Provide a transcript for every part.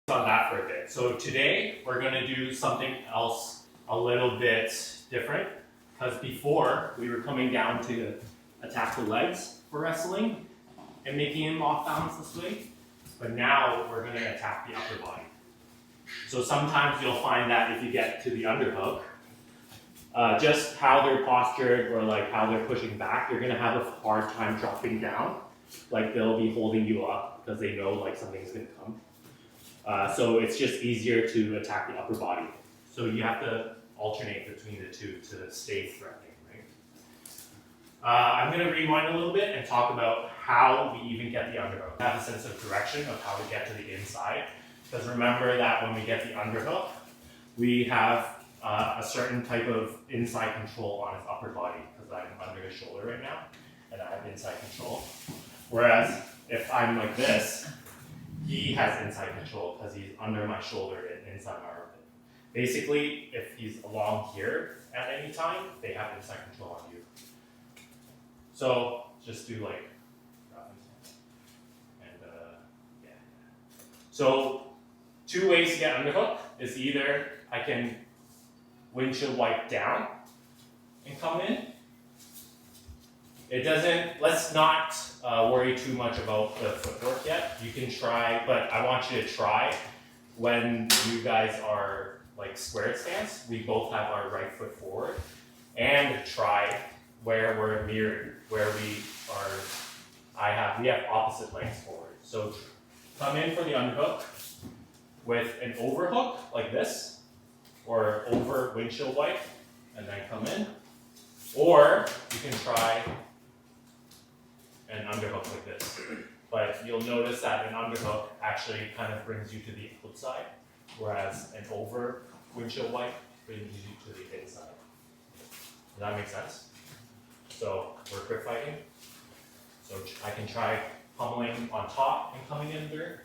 On that for a bit. So today we're going to do something else a little bit different, because before we were coming down to attack the legs for wrestling and making him off balance this way, but now we're going to attack the upper body. So sometimes you'll find that if you get to the underhook, just how they're postured or like how they're pushing back, you're going to have a hard time dropping down. Like they'll be holding you up because they know like something's going to come. So it's just easier to attack the upper body. So you have to alternate between the two to stay threatening, right? I'm going to rewind a little bit and talk about how we even get the underhook. Have a sense of direction of how to get to the inside. Because remember that when we get the underhook, we have a certain type of inside control on his upper body, because I'm under his shoulder right now, and I have inside control. Whereas if I'm like this, he has inside control because he's under my shoulder and inside my armpit. Basically, if he's along here at any time, they have inside control on you. So just do like, and yeah. So 2 ways to get underhook is either I can windshield wipe down and come in. It doesn't, let's not worry too much about the footwork yet. You can try, but I want you to try when you guys are like squared stance. We both have our right foot forward, and try where we're mirrored, where we have opposite legs forward. So come in for the underhook with an overhook like this, or over windshield wipe, and then come in. Or you can try an underhook like this. But you'll notice that an underhook actually kind of brings you to the outside, whereas an over windshield wipe brings you to the inside. Does that make sense? So we're grip fighting. So I can try pummeling on top and coming under,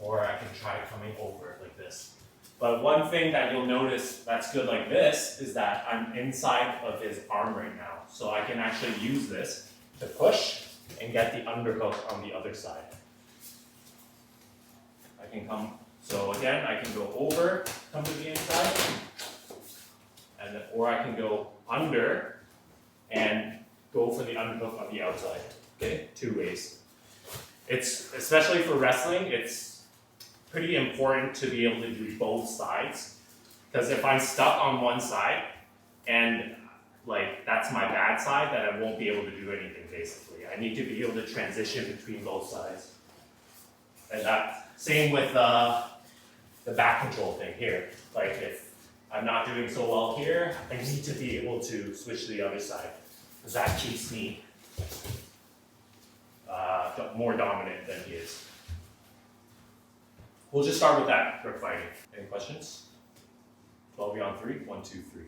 or I can try coming over like this. But one thing that you'll notice that's good like this is that I'm inside of his arm right now. So I can actually use this to push and get the underhook on the other side. I can come, so again, I can go over, come to the inside, and or I can go under and go for the underhook on the outside. Okay, 2 ways. It's, especially for wrestling, it's pretty important to be able to do both sides, because if I'm stuck on one side and like that's my bad side, then I won't be able to do anything basically. I need to be able to transition between both sides. And that same with the back control thing here. Like if I'm not doing so well here, I need to be able to switch to the other side, because that keeps me more dominant than he is. We'll just start with that grip fighting. Any questions? 12 on 3. 1, 2, 3.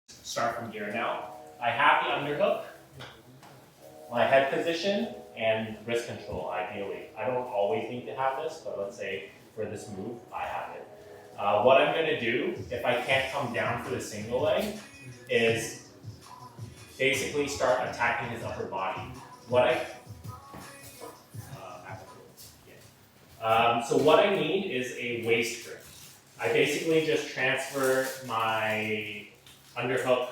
Start from here now. I have the underhook, my head position, and wrist control ideally. I don't always need to have this, but let's say for this move, I have it. What I'm going to do, if I can't come down for the single leg, is basically start attacking his upper body. So what I need is a waist grip. I basically just transfer my underhook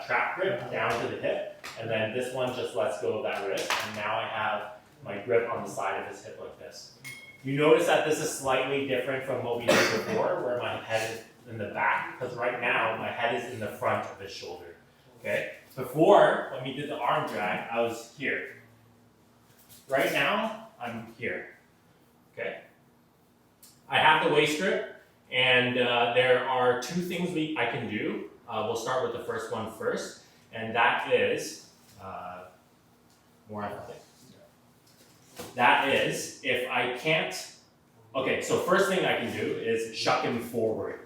trap grip down to the hip, and then this one just lets go of that wrist, and now I have my grip on the side of his hip like this. You notice that this is slightly different from what we did before, where my head is in the back, because right now my head is in the front of his shoulder. Okay? Before, when we did the arm drag, I was here. Right now, I'm here. Okay? I have the waist grip, and there are 2 things I can do. We'll start with the first one first, and that is more athletic. That is, if I can't, okay, so first thing I can do is shuck him forward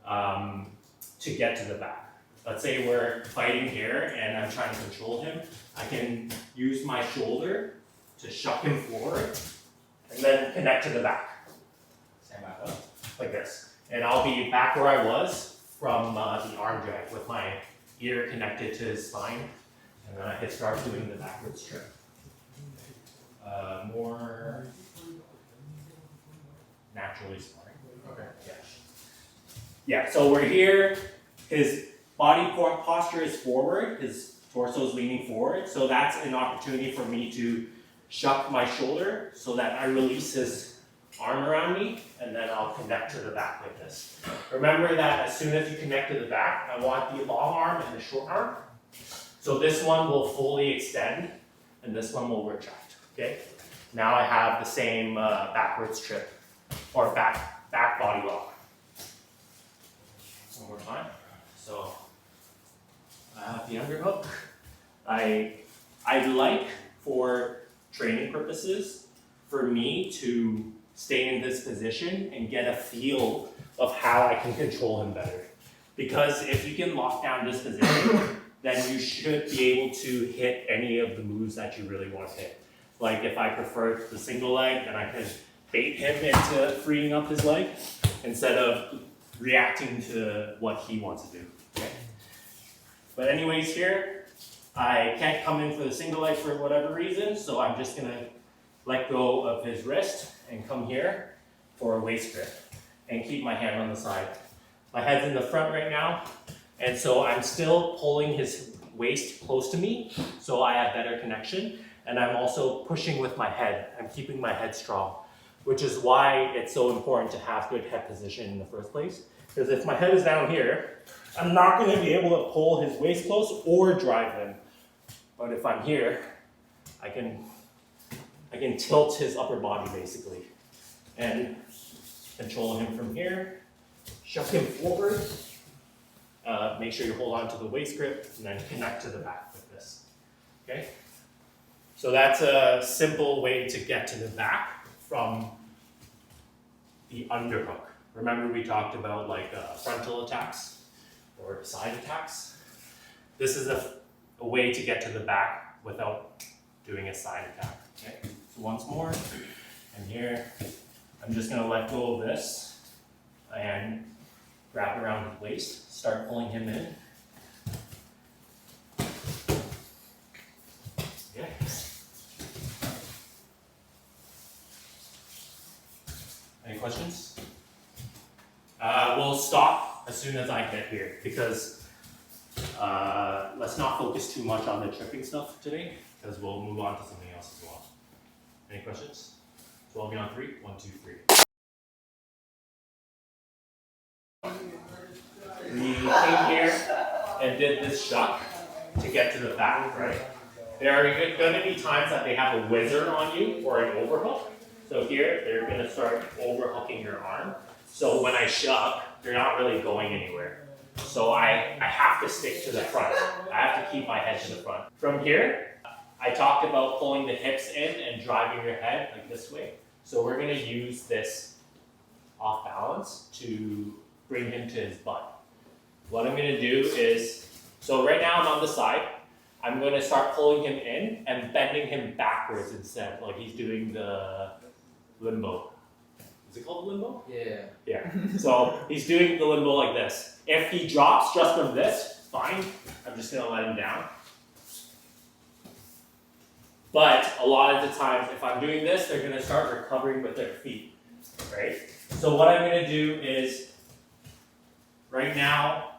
to get to the back. Let's say we're fighting here and I'm trying to control him. I can use my shoulder to shuck him forward and then connect to the back. Stand back up, like this. And I'll be back where I was from the arm drag with my ear connected to his spine. And then I can start doing the backwards trip. More naturally sparring. Okay. Yeah. Yeah, so we're here, his body posture is forward, his torso is leaning forward, so that's an opportunity for me to shuck my shoulder so that I release his arm around me, and then I'll connect to the back like this. Remember that as soon as you connect to the back, I want the long arm and the short arm. So this one will fully extend, and this one will retract, okay? Now I have the same backwards trip, or back body lock. One more time. So I have the underhook. I'd like, for training purposes, for me to stay in this position and get a feel of how I can control him better. Because if you can lock down this position, then you should be able to hit any of the moves that you really want to hit. Like if I prefer the single leg, then I can bait him into freeing up his leg instead of reacting to what he wants to do. Okay? But anyways, here, I can't come in for the single leg for whatever reason, so I'm just gonna let go of his wrist and come here for a waist grip and keep my hand on the side. My head's in the front right now, and so I'm still pulling his waist close to me so I have better connection, and I'm also pushing with my head. I'm keeping my head strong, which is why it's so important to have good head position in the first place. Because if my head is down here, I'm not going to be able to pull his waist close or drive him. But if I'm here, I can tilt his upper body basically and control him from here, shuck him forward, make sure you hold on to the waist grip, and then connect to the back like this. Okay? So that's a simple way to get to the back from the underhook. Remember we talked about like frontal attacks or side attacks? This is a way to get to the back without doing a side attack. Okay? So once more, and here, I'm just gonna let go of this and wrap around his waist, start pulling him in. Okay. Any questions? We'll stop as soon as I get here because let's not focus too much on the tripping stuff today because we'll move on to something else as well. Any questions? So I'll be on 3. 1, 2, 3. We came here and did this shuck to get to the back, right? There are going to be times that they have a whizzer on you or an overhook. So here, they're going to start overhooking your arm. So when I shuck, they're not really going anywhere. So I have to stick to the front. I have to keep my head to the front. From here, I talked about pulling the hips in and driving your head like this way. So we're going to use this off balance to bring him to his butt. What I'm going to do is, so right now I'm on the side. I'm going to start pulling him in and bending him backwards instead, like he's doing the limbo. Is it called limbo? Yeah. Yeah. So he's doing the limbo like this. If he drops just from this, fine. I'm just going to let him down. But a lot of the times, if I'm doing this, they're going to start recovering with their feet, right? So what I'm going to do is, right now,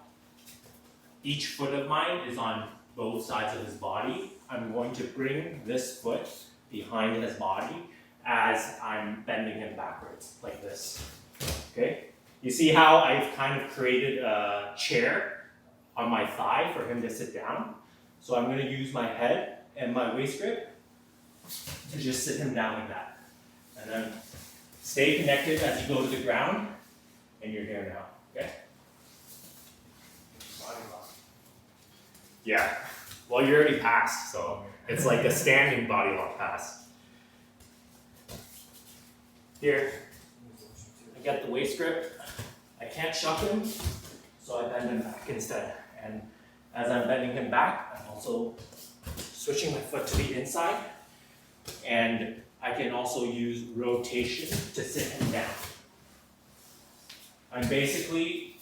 each foot of mine is on both sides of his body. I'm going to bring this foot behind his body as I'm bending him backwards, like this, okay? You see how I've kind of created a chair on my thigh for him to sit down? So I'm going to use my head and my waist grip to just sit him down like that. And then stay connected as you go to the ground, and you're here now, okay? Yeah, well you already passed, so it's like a standing body lock pass. Here, I get the waist grip. I can't shuck him, so I bend him back instead. And as I'm bending him back, I'm also switching my foot to the inside. And I can also use rotation to sit him down. I'm basically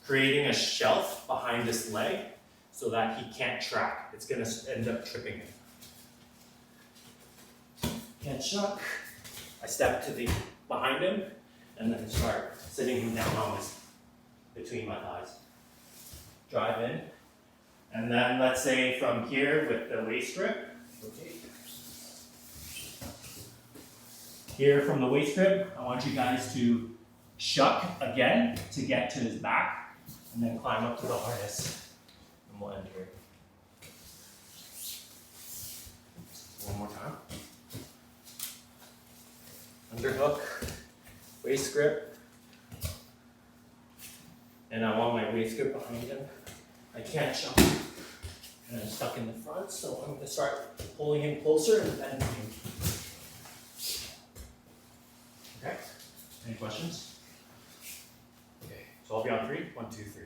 creating a shelf behind this leg so that he can't track. It's going to end up tripping him. Can't shuck. I step to the behind him, and then start sitting him down on between my thighs. Drive in, and then let's say from here with the waist grip, rotate. Here from the waist grip, I want you guys to shuck again to get to his back, and then climb up to the harness, and we'll end here. One more time. Underhook, waist grip, and I want my waist grip behind him. I can't jump, and I'm stuck in the front, so I'm going to start pulling him closer and bending him. Okay, any questions? Okay, so I'll be on 3. 1, 2, 3.